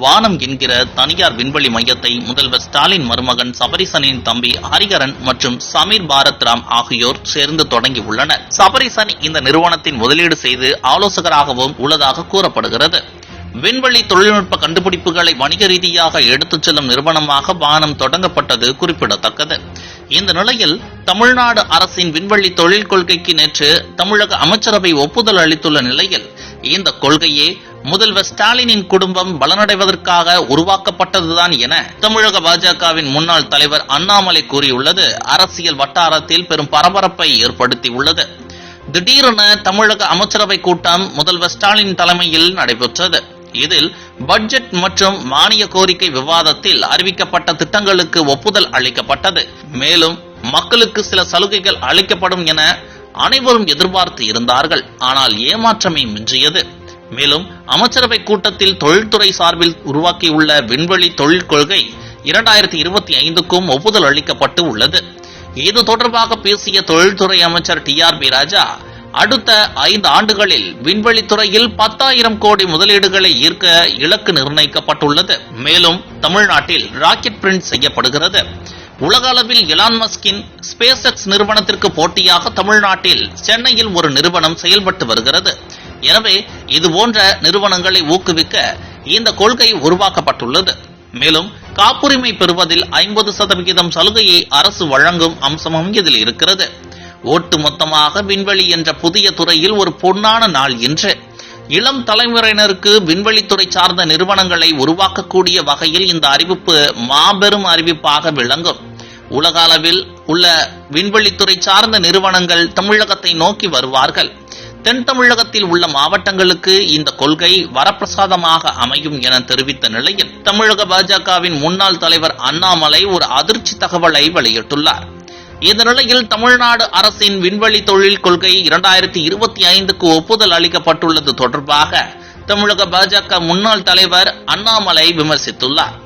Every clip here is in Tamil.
வானம் என்கிற தனியார் விண்வெளி மையத்தை முதல்வர் ஸ்டாலின் மருமகன் சபரிசனின் தம்பி ஹரிகரன் மற்றும் சமீர் பாரத் ராம் ஆகியோர் சேர்ந்து தொடங்கியுள்ளனர். சபரிசன் இந்த நிறுவனத்தின் முதலீடு செய்து ஆலோசகராகவும் உள்ளதாக கூறப்படுகிறது. விண்வெளி தொழில்நுட்ப கண்டுபிடிப்புகளை வணிக ரீதியாக எடுத்துச் செல்லும் நிறுவனமாக வானம் தொடங்கப்பட்டது குறிப்பிடத்தக்கது. இந்த நிலையில் தமிழ்நாடு அரசின் விண்வெளி தொழில் கொள்கைக்கு நேற்று தமிழக அமைச்சரவை ஒப்புதல் அளித்துள்ள நிலையில் இந்த கொள்கையே முதல்வர் ஸ்டாலினின் குடும்பம் பலனடைவதற்காக உருவாக்கப்பட்டதுதான் என தமிழக பாஜகவின் முன்னாள் தலைவர் அண்ணாமலை கூறியுள்ளது அரசியல் வட்டாரத்தில் பெரும் பரபரப்பை ஏற்படுத்தியுள்ளது. திடீரென தமிழக அமைச்சரவை கூட்டம் முதல்வர் ஸ்டாலின் தலைமையில் நடைபெற்றது. இதில் பட்ஜெட் மற்றும் மானிய கோரிக்கை விவாதத்தில் அறிவிக்கப்பட்ட திட்டங்களுக்கு ஒப்புதல் அளிக்கப்பட்டது. மேலும் மக்களுக்கு சில சலுகைகள் அளிக்கப்படும் என அனைவரும் எதிர்பார்த்து இருந்தார்கள். ஆனால் ஏமாற்றமே மிஞ்சியது. மேலும் அமைச்சரவை கூட்டத்தில் தொழில்துறை சார்பில் உருவாக்கியுள்ள விண்வெளி தொழில் கொள்கை 2025க்கும் ஒப்புதல் அளிக்கப்பட்டு உள்ளது. இது தொடர்பாக பேசிய தொழில்துறை அமைச்சர் டிஆர்பி ராஜா, அடுத்த 5 ஆண்டுகளில் விண்வெளி துறையில் 10,000 கோடி முதலீடுகளை ஈர்க்க இலக்கு நிர்ணயிக்கப்பட்டுள்ளது. மேலும் தமிழ்நாட்டில் ராக்கெட் பிரிண்ட் செய்யப்படுகிறது. உலக அளவில் எலான் மஸ்கின் ஸ்பேஸ் எக்ஸ் நிறுவனத்திற்கு போட்டியாக தமிழ்நாட்டில் சென்னையில் ஒரு நிறுவனம் செயல்பட்டு வருகிறது. எனவே இதுபோன்ற நிறுவனங்களை ஊக்குவிக்க இந்த கொள்கை உருவாக்கப்பட்டுள்ளது. மேலும் காப்புரிமை பெறுவதில் 50% சலுகையை அரசு வழங்கும் அம்சமும் இதில் இருக்கிறது. ஒட்டுமொத்தமாக விண்வெளி என்ற புதிய துறையில் ஒரு பொன்னான நாள் என்று இளம் தலைமுறையினருக்கு விண்வெளித்துறை சார்ந்த நிறுவனங்களை உருவாக்கக்கூடிய வகையில் இந்த அறிவிப்பு மாபெரும் அறிவிப்பாக விளங்கும். உலக அளவில் உள்ள விண்வெளித்துறை சார்ந்த நிறுவனங்கள் தமிழகத்தை நோக்கி வருவார்கள். தென் தமிழகத்தில் உள்ள மாவட்டங்களுக்கு இந்த கொள்கை வரப்பிரசாதமாக அமையும் என தெரிவித்த நிலையில் தமிழக பாஜகவின் முன்னாள் தலைவர் அண்ணாமலை ஒரு அதிர்ச்சி தகவலை வெளியிட்டுள்ளார். இந்த நிலையில் தமிழ்நாடு அரசின் விண்வெளி தொழில் கொள்கை 2025க்கு ஒப்புதல் அளிக்கப்பட்டுள்ளது தொடர்பாக தமிழக பாஜக முன்னாள் தலைவர் அண்ணாமலை விமர்சித்துள்ளார்.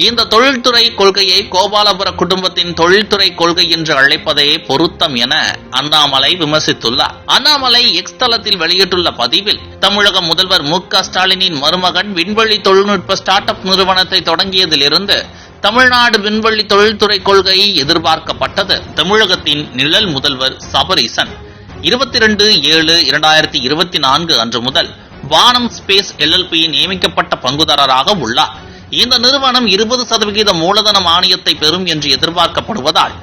இந்த தொழில்துறை கொள்கையை கோபாலபுர குடும்பத்தின் தொழில்துறை கொள்கை என்று அழைப்பதே பொருத்தம் என அண்ணாமலை விமர்சித்துள்ளார். அண்ணாமலை எக்ஸ் தளத்தில் வெளியிட்டுள்ள பதிவில், தமிழக முதல்வர் மு.க. ஸ்டாலினின் மருமகன் விண்வெளி தொழில்நுட்ப ஸ்டார்ட் அப் நிறுவனத்தை தொடங்கியதிலிருந்து தமிழ்நாடு விண்வெளி தொழில்துறை கொள்கை எதிர்பார்க்கப்பட்டது. தமிழகத்தின் நிழல் முதல்வர் சபரிசன் 22/7/2024 அன்று முதல் வானம் ஸ்பேஸ் LLP நியமிக்கப்பட்ட பங்குதாரராக உள்ளார். இந்த நிறுவனம் 20% மூலதன மானியத்தை பெறும் என்று எதிர்பார்க்கப்படுவதால்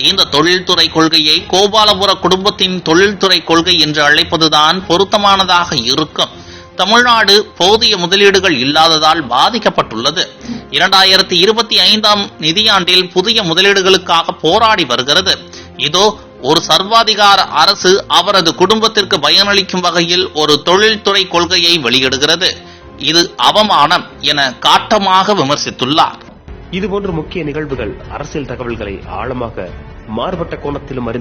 இந்த தொழில்துறை கொள்கையை கோபாலபுர குடும்பத்தின் தொழில்துறை கொள்கை என்று அழைப்பதுதான் பொருத்தமானதாக இருக்கும். தமிழ்நாடு போதிய முதலீடுகள் இல்லாததால் பாதிக்கப்பட்டுள்ளது. 2025ஆம் நிதியாண்டில் புதிய முதலீடுகளுக்காக போராடி வருகிறது. இதோ ஒரு சர்வாதிகார அரசு அவரது குடும்பத்திற்கு பயனளிக்கும் வகையில் ஒரு தொழில்துறை கொள்கையை வெளியிடுகிறது. இது அவமானம் என காட்டமாக விமர்சித்துள்ளார். இதுபோன்ற முக்கிய நிகழ்வுகள், அரசியல் தகவல்களை ஆழமாக மாறுபட்ட கோணத்திலும்